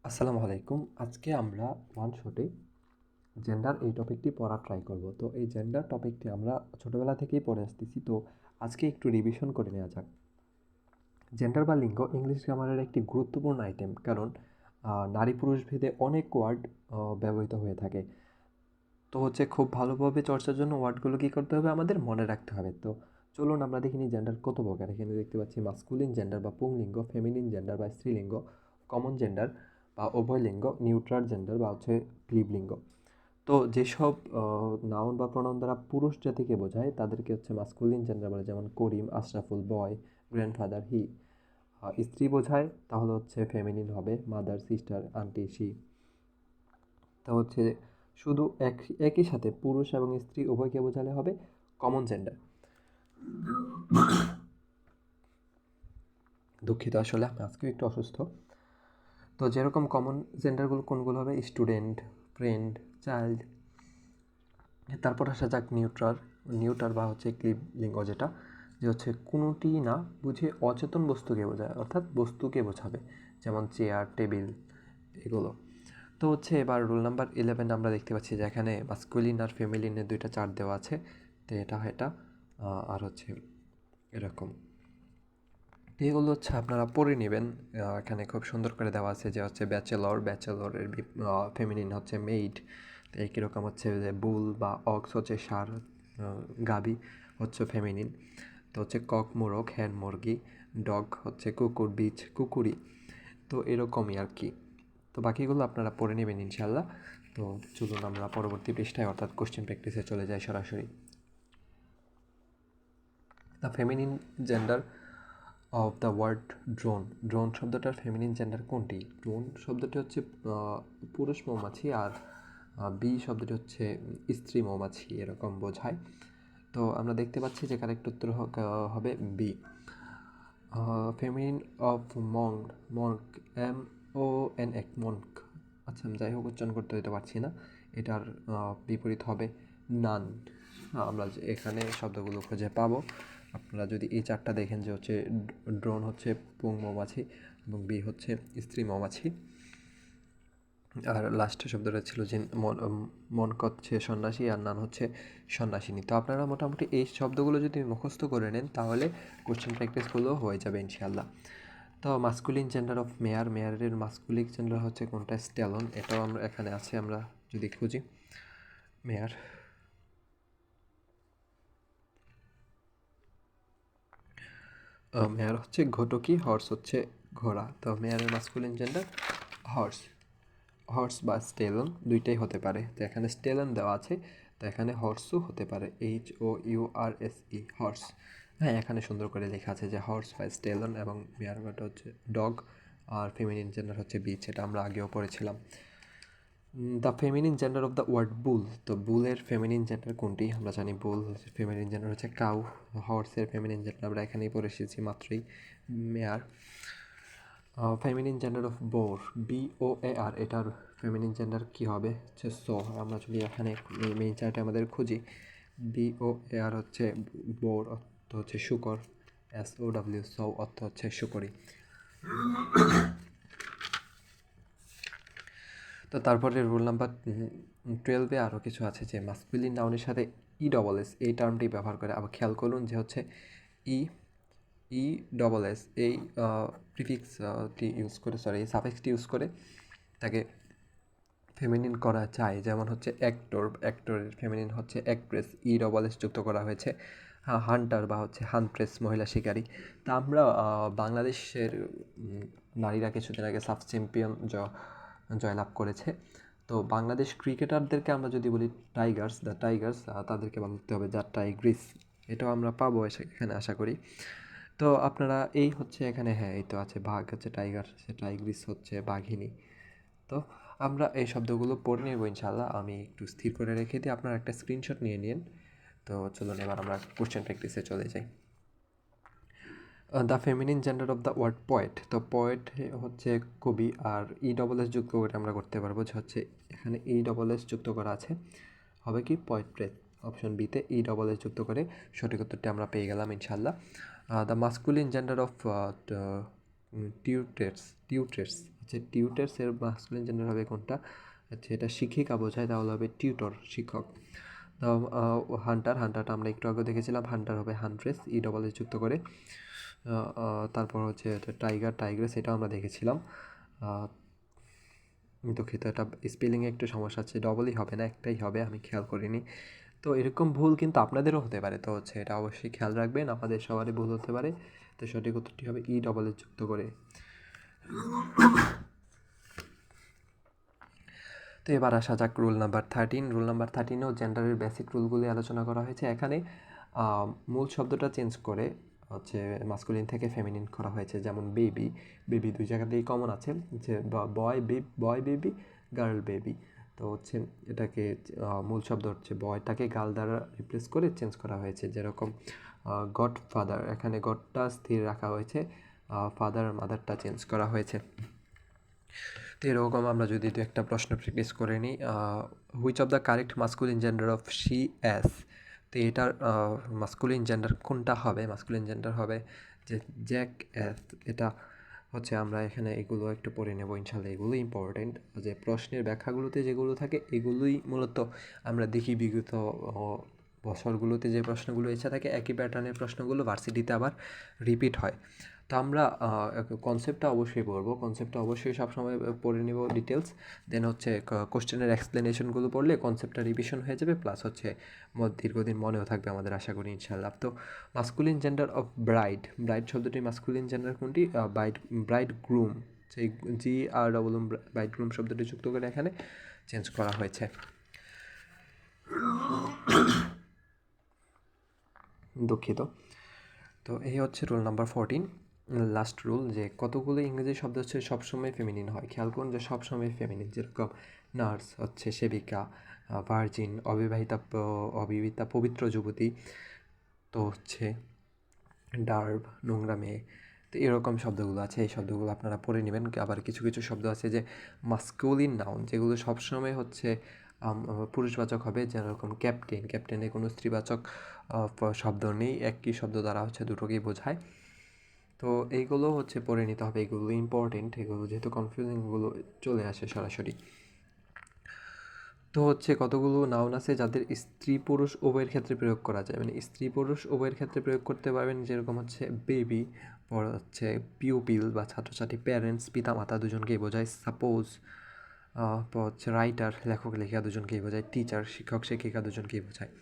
আসসালামু আলাইকুম। আজকে আমরা ওয়ান শটে জেন্ডার এই টপিকটি পড়া ট্রাই করব। তো এই জেন্ডার টপিকটি আমরা ছোটোবেলা থেকেই পড়ে আসতেছি, তো আজকে একটু রিভিশন করে নেওয়া যাক। জেন্ডার বা লিঙ্গ ইংলিশ গ্রামারের একটি গুরুত্বপূর্ণ আইটেম, কারণ নারী পুরুষ ভেদে অনেক ওয়ার্ড ব্যবহৃত হয়ে থাকে। তো খুব ভালোভাবে চর্চার জন্য ওয়ার্ডগুলো কী করতে হবে, আমাদের মনে রাখতে হবে। তো চলুন আমরা দেখিনি জেন্ডার কত প্রকার। এখানে দেখতে পাচ্ছি মাস্কুলিন জেন্ডার বা পুংলিঙ্গ, ফেমিনিন জেন্ডার বা স্ত্রীলিঙ্গ, কমন জেন্ডার বা উভয় লিঙ্গ, নিউট্রাল জেন্ডার বা ক্লিবলিঙ্গ। তো যেসব নাউন বা প্রনাউন দ্বারা পুরুষ জাতিকে বোঝায় তাদেরকে মাস্কুলিন জেন্ডার বলে, যেমন করিম, আশরাফুল, বয়, গ্র্যান্ডফাদার, হি। স্ত্রী বোঝায় তাহলে ফেমিনিন হবে, মাদার, সিস্টার, আন্টি, শি। তা শুধু একই সাথে পুরুষ এবং স্ত্রী উভয়কে বোঝালে হবে কমন জেন্ডার। দুঃখিত, আসলে আমি আজকেও একটু অসুস্থ। তো যেরকম কমন জেন্ডারগুলো কোনগুলো হবে, স্টুডেন্ট, ফ্রেন্ড, চাইল্ড। তারপর আসা যাক নিউটার বা ক্লিব লিঙ্গ, যেটা কোনোটি না বুঝে অচেতন বস্তুকে বোঝায়, অর্থাৎ বস্তুকে বোঝাবে, যেমন চেয়ার, টেবিল, এগুলো। তো এবার রুল নাম্বার 11 আমরা দেখতে পাচ্ছি যে এখানে মাস্কুলিন আর ফেমিলিনের দুইটা চার্ট দেওয়া আছে। তো এটা আর এরকম। এগুলো আপনারা পড়ে নেবেন। এখানে খুব সুন্দর করে দেওয়া আছে যে ব্যাচেলরের ফেমিনিন মেইড। তো একই রকম যে বুল বা অক্স ষাঁড়, গাভী ফেমিনিন। তো কক, মোরগ, হ্যান, মুরগি, ডগ কুকুর, বিচ, কুকুরি। তো এরকমই আর কি। তো বাকিগুলো আপনারা পড়ে নেবেন ইনশাল্লাহ। তো চলুন আমরা পরবর্তী পৃষ্ঠায় অর্থাৎ কোশ্চেন প্র্যাকটিসে চলে যাই সরাসরি। The feminine gender of the word drone. Drone শব্দটার ফেমিনিন জেন্ডার কোনটি? ড্রোন শব্দটি পুরুষ মৌমাছি, আর বি শব্দটি স্ত্রী মৌমাছি, এরকম বোঝায়। তো আমরা দেখতে পাচ্ছি যে কারেক্ট উত্তর হবে B. Feminine of monk, MONK, monk. আচ্ছা, আমি যাই হোক উচ্চারণ করতে দিতে পারছি না। এটার বিপরীত হবে নান। আমরা এখানে শব্দগুলো খুঁজে পাবো। আপনারা যদি এই চারটা দেখেন যে ড্রোন পুং মৌমাছি এবং বি স্ত্রী মৌমাছি, আর লাস্টের শব্দটা ছিল যে মনক সন্ন্যাসী, আর নান সন্ন্যাসিনী। তো আপনারা মোটামুটি এই শব্দগুলো যদি মুখস্থ করে নেন তাহলে কোশ্চেন প্র্যাকটিসগুলো হয়ে যাবে ইনশাআল্লাহ। তো মাস্কুলিন জেন্ডার অফ মেয়ারের মাস্কুলিন জেন্ডার কোনটা? স্ট্যালন। এটাও আমরা এখানে আছে, আমরা যদি খুঁজি মেয়ার। মেয়ার ঘটকি, হর্স ঘোড়া। তো মেয়ারের মাস্কুলিন জেন্ডার হর্স বা স্টেলন দুইটাই হতে পারে। তো এখানে স্টেলন দেওয়া আছে, তো এখানে হর্সও হতে পারে, HOURSE, হর্স। হ্যাঁ, এখানে সুন্দর করে লেখা আছে যে হর্স বা স্টেলন, এবং মেয়ারটা ডগ, আর ফেমিনিন জেন্ডার বিচ। এটা আমরা আগেও পড়েছিলাম। The feminine gender of the word bull. তো বুলের ফেমিনিন জেন্ডার কোনটি? আমরা জানি বুল ফেমিনিন জেন্ডার কাউ। হর্সের ফেমিনিন জেন্ডার আমরা এখানেই পড়ে এসেছি মাত্রই, mare. Feminine gender of boar, BOAR, এটার ফেমিনিন জেন্ডার কী হবে? সো। আমরা যদি এখানে মেইন চার্টে আমাদের খুঁজি, BOAR বোর অর্থ শুকর, SOW সো অর্থ শুকরি। তো তারপরে রুল নাম্বার 12-এ আরও কিছু আছে যে মাস্কুলিন নাউনের সাথে ESS এই টার্মটি ব্যবহার করে। আবার খেয়াল করুন যে ESS এই প্রিফিক্সটি ইউজ করে, সাফিক্সটি ইউজ করে তাকে ফেমিনিন করা যায়। যেমন অ্যাক্টরের ফেমিনিন অ্যাক্ট্রেস, ESS যুক্ত করা হয়েছে। হান্টার বা হান্ট্রেস, মহিলা শিকারী। তা আমরা বাংলাদেশের নারীরা কিছুদিন আগে সাফ চ্যাম্পিয়ন জয়লাভ করেছে। তো বাংলাদেশ ক্রিকেটারদেরকে আমরা যদি বলি দ্য টাইগার্স, তাদেরকে বলতে হবে দ্য টাইগ্রিস। এটাও আমরা পাবো এখানে আশা করি। তো আপনারা এই এখানে, হ্যাঁ এই তো আছে, বাঘ টাইগার, টাইগ্রিস বাঘিনী। তো আমরা এই শব্দগুলো পড়ে নেব ইনশাআল্লাহ। আমি একটু স্থির করে রেখে দিই, আপনারা একটা স্ক্রিনশট নিয়ে নিন। তো চলুন এবার আমরা কোশ্চেন প্র্যাকটিসে চলে যাই। The feminine gender of the word poet. তো পয়েট কবি, আর ESS যুক্ত করে আমরা করতে পারবো যে এখানে ESS যুক্ত করা আছে, হবে কি পয়েট্রেট। অপশন বিতে ESS যুক্ত করে সঠিক উত্তরটি আমরা পেয়ে গেলাম ইনশাআল্লাহ। The masculine gender of tutors আচ্ছা, টিউটার্সের মাস্কুলিন জেন্ডার হবে কোনটা? আচ্ছা, এটা শিক্ষিকা বোঝায়, তাহলে হবে টিউটর, শিক্ষক। তো হান্টারটা আমরা একটু আগে দেখেছিলাম, হান্টার হবে হান্ট্রেস, ই ডবল এস যুক্ত করে। তারপর হচ্ছে টাইগ্রেস, এটাও আমরা দেখেছিলাম। দুঃখিত, এটা স্পেলিংয়ে একটু সমস্যা আছে, ডবলই হবে না, একটাই হবে, আমি খেয়াল করিনি। তো এরকম ভুল কিন্তু আপনাদেরও হতে পারে, তো হচ্ছে এটা অবশ্যই খেয়াল রাখবেন, আমাদের সবারই ভুল হতে পারে। তো সঠিক উত্তরটি হবে ই ডবল এস যুক্ত করে। তো এবার আসা যাক রুল নাম্বার 13। রুল নাম্বার 13এও জেন্ডারের বেসিক রুলগুলি আলোচনা করা হয়েছে। এখানে মূল শব্দটা চেঞ্জ করে হচ্ছে মাস্কুলিন থেকে ফেমিনিন করা হয়েছে। যেমন বেবি দুই জায়গাতেই কমন আছে, যে বয় বেবি, গার্ল বেবি। তো হচ্ছে এটাকে মূল শব্দ হচ্ছে বয়টাকে গার্ল দ্বারা রিপ্লেস করে চেঞ্জ করা হয়েছে। যেরকম গড ফাদার, এখানে গডটা স্থির রাখা হয়েছে, ফাদার মাদারটা চেঞ্জ করা হয়েছে। তো এরকম আমরা যদি দু একটা প্রশ্ন প্র্যাকটিস করে নিই, which of the correct masculine gender of she ass. তো এটার মাস্কুলিন জেন্ডার কোনটা হবে? মাস্কুলিন জেন্ডার হবে যে জ্যাক অ্যাস। এটা হচ্ছে আমরা এখানে এগুলো একটু পড়ে নেব ইনশাল্লাহ, এগুলো ইম্পর্টেন্ট। যে প্রশ্নের ব্যাখ্যাগুলোতে যেগুলো থাকে এগুলোই মূলত আমরা দেখি বিগত বছরগুলোতে যে প্রশ্নগুলো এসে থাকে, একই প্যাটার্নের প্রশ্নগুলো ভার্সিটিতে আবার রিপিট হয়। তো আমরা কনসেপ্টটা অবশ্যই পড়বো, কনসেপ্টটা অবশ্যই সবসময় পড়ে নেব ডিটেলস। দেন হচ্ছে কোশ্চেনের এক্সপ্লেনেশনগুলো পড়লে কনসেপ্টটা রিভিশন হয়ে যাবে, প্লাস হচ্ছে দীর্ঘদিন মনেও থাকবে আমাদের, আশা করি ইনশাল্লাহ। তো মাস্কুলিন জেন্ডার অফ ব্রাইড শব্দটি মাস্কুলিন জেন্ডার কোনটি? ব্রাইড গ্রুম, সেই GR ব্রাইড গ্রুম শব্দটি যুক্ত করে এখানে চেঞ্জ করা হয়েছে। দুঃখিত। তো এই হচ্ছে রুল নাম্বার 14। লাস্ট রুল, যে কতগুলো ইংরেজি শব্দ হচ্ছে সবসময় ফেমিনিন হয়। খেয়াল করুন যে সবসময় ফেমিনিন, যেরকম নার্স হচ্ছে সেবিকা, ভার্জিন অবিবাহিতা পবিত্র যুবতী, তো হচ্ছে ডার্ব নোংরা মেয়ে। তো এরকম শব্দগুলো আছে, এই শব্দগুলো আপনারা পড়ে নেবেন। আবার কিছু কিছু শব্দ আছে যে মাস্কুলিন নাউন, যেগুলো সবসময় হচ্ছে পুরুষবাচক হবে, যেরকম ক্যাপ্টেনে কোনো স্ত্রীবাচক শব্দ নেই, একই শব্দ দ্বারা হচ্ছে দুটোকেই বোঝায়। তো এইগুলো হচ্ছে পড়ে নিতে হবে, এগুলো ইম্পর্টেন্ট, এগুলো যেহেতু কনফিউজিংগুলো চলে আসে সরাসরি। তো হচ্ছে কতগুলো নাউন আছে যাদের স্ত্রী পুরুষ উভয়ের ক্ষেত্রে প্রয়োগ করা যায়, মানে স্ত্রী পুরুষ উভয়ের ক্ষেত্রে প্রয়োগ করতে পারবেন। যেরকম হচ্ছে বেবি, পর হচ্ছে পিউপিল বা ছাত্রছাত্রী, প্যারেন্টস পিতামাতা দুজনকেই বোঝায়, সাপোজ, পর হচ্ছে রাইটার লেখক লেখিকা দুজনকেই বোঝায়, টিচার শিক্ষক শিক্ষিকা দুজনকেই বোঝায়।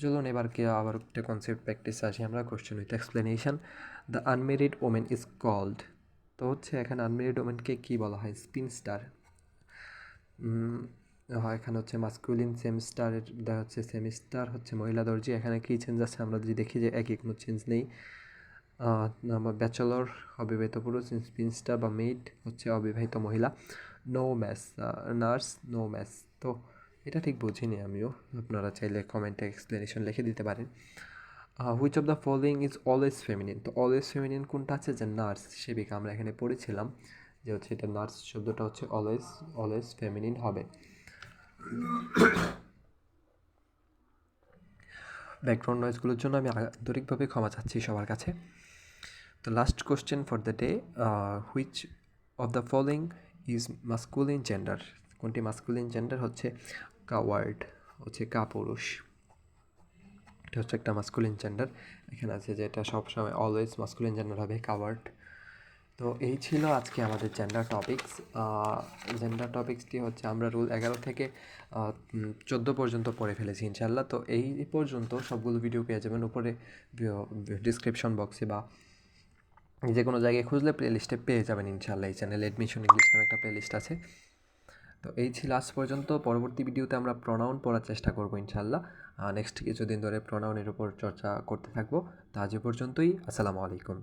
চলুন এবার আবার একটা কনসেপ্ট প্র্যাকটিস আসি আমরা, question with explanation. The unmarried women is called. তো হচ্ছে এখানে আনমেরিড ওমেনকে কী বলা হয়? স্পিনস্টার। হয় এখানে হচ্ছে মাস্কুলিন সেমিস্টারের দেখা হচ্ছে, সেমিস্টার হচ্ছে মহিলা দর্জি। এখানে কী চেঞ্জ আছে আমরা যদি দেখি যে একই, কোনো চেঞ্জ নেই। ব্যাচেলর অবিবাহিত পুরুষ, স্পিনস্টার বা মেইড হচ্ছে অবিবাহিত মহিলা, no mass nurse, no mass. তো এটা ঠিক বুঝিনি আমিও, আপনারা চাইলে কমেন্টে এক্সপ্লেনেশন লিখে দিতে পারেন। Which of the following is always feminine. তো অলওয়েজ ফেমিনিন কোনটা আছে? যে নার্স সেবিকা, আমরা এখানে পড়েছিলাম যে হচ্ছে এটা নার্স শব্দটা হচ্ছে অলওয়েজ ফেমিনিন হবে। ব্যাকগ্রাউন্ড নয়েজগুলোর জন্য আমি আন্তরিকভাবে ক্ষমা চাচ্ছি সবার কাছে। তো last question for the day, which of the following is masculine gender. কোনটি মাস্কুলিন জেন্ডার? হচ্ছে কাওয়ার্ড, হচ্ছে কাপুরুষ। এটা হচ্ছে একটা মাস্কুলিন জেন্ডার, এখানে আছে যে এটা সবসময় অলওয়েজ মাস্কুলিন জেন্ডার হবে, কাওয়ার্ড। তো এই ছিল আজকে আমাদের জেন্ডার টপিক্স। জেন্ডার টপিক্সটি হচ্ছে আমরা রুল 11 থেকে 14 পর্যন্ত পড়ে ফেলেছি ইনশাল্লাহ। তো এই পর্যন্ত সবগুলো ভিডিও পেয়ে যাবেন উপরে ডিসক্রিপশন বক্সে বা যে কোনো জায়গায় খুঁজলে প্লে লিস্টে পেয়ে যাবেন ইনশাল্লাহ। এই চ্যানেলে অ্যাডমিশন ইংলিশ নামে একটা প্লে লিস্ট আছে। তো এই ছিল আজ পর্যন্ত। পরবর্তী ভিডিওতে আমরা প্রনাউন পড়ার চেষ্টা করবো ইনশাল্লাহ। নেক্সট কিছুদিন ধরে প্রনাউনের উপর চর্চা করতে থাকবো। তো আজ পর্যন্তই, আসসালামু আলাইকুম।